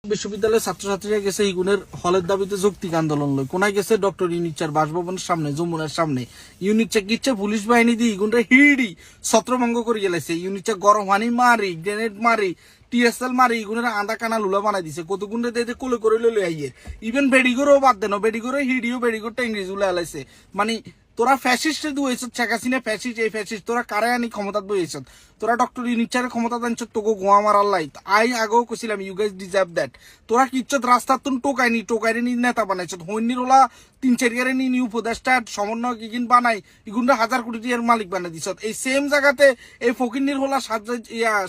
বিশ্ববিদ্যালয়ের ছাত্রছাত্রীরা গেছে ইগুনের হলের দাবিতে যৌক্তিক আন্দোলন লয়। কোনায় গেছে ডক্টর ইউনিচার বাসভবনের সামনে, যমুনার সামনে। ইউনিচা কিচ্ছে পুলিশ বাহিনী দিয়ে ইগুনরা হিড়ি ছত্রভঙ্গ করে গেলাইছে। ইউনিচা গরম হানি মারি, গ্রেনেড মারি, টিএসএল মারি ইগুনের আধা কানা লুলা বানাই দিছে। কত গুন্ডে দিয়ে কোলে করে লই আইয়ে। ইভেন বেডিগোরও বাদ দেন, বেডিগোরে হিডিও বেডিগোরটা ইংরেজি উলে আলাইছে। মানে তোরা ফ্যাসিস্টে দুয়েছ, শেখ হাসিনা ফ্যাসিস্ট, এই ফ্যাসিস্ট তোরা কারে আনি ক্ষমতা বইয়েছ। তোরা ডক্টর ইউনিচারের ক্ষমতা আনছ, তোকে গোয়া মারার লাই। আই আগেও কইছিলাম ইউ গাইজ ডিজার্ভ দ্যাট। তোরা কিচ্ছত রাস্তার তুন টোকাইনি নি নেতা বানাইছ। হইনির ওলা 3-4 নি নিউ উপদেষ্টা সমন্বয় কিকিন বানাই ইগুনরা 1000 কোটি টাকার মালিক বানাই দিছ। এই সেম জায়গাতে এই ফকিন্নির হোলা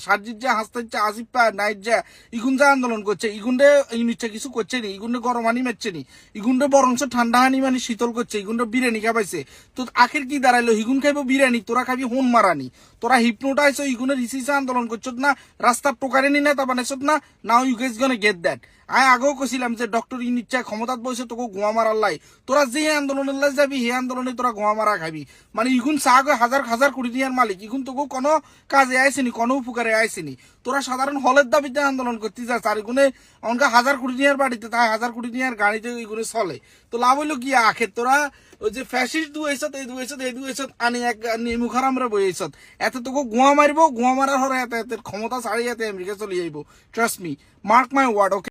সাজিদ যা হাসতে আসিফ নাইট যা ইগুন যা আন্দোলন করছে, ইগুনরে ইউনিচা কিছু করছে নি, ইগুনরে গরম হানি মারছে নি, ইগুনরে বরঞ্চ ঠান্ডা হানি মানে শীতল করছে, ইগুনরে বিরিয়ানি খাবাইছে। তো আখের কি দাঁড়াইলো, ইগুন খাইবো বিরিয়ানি, তোরা খাবি হোন মারানি। তোরা হিপনোটাইজ ইগুনের রিসিসা আন্দোলন করছত না, রাস্তার টোকারে নি নেতা বানাইছত না। Now you guys gonna get that. আমি আগেও কইছিলাম যে ডক্টর ইউনিচা ক্ষমতাত বসে তোকে গোয়া মারার লাই। তোরা যে আন্দোলনের লাই যাবি সেই আন্দোলনে তোরা গোয়া মারা খাবি। মানে ইগুন চাগ 1000 কোটি টাকার মালিক, ইগুন তোকে কোনো কাজে আইসেনি, কোনো উপকারে আইসেনি। তোরা সাধারণ হলের দাবিতে আন্দোলন করতে যাস, আর ইগুনে অনকা 1000 কোটি টাকার বাড়িতে, তাই 1000 কোটি টাকার গাড়িতে ইগুনে চলে। তো লাভ হইলো কি আখের তোরা ওই যে ফ্যাসিস্ট দুয়েছত, এই দুয়েছত আনি এক মুখারামরা বইয়েছত। এত তোকে গোয়া মারবো, গোয়া মারার হরে এত ক্ষমতা ছাড়িয়ে এত আমেরিকা চলে যাইব। Trust me, mark my word. Okay.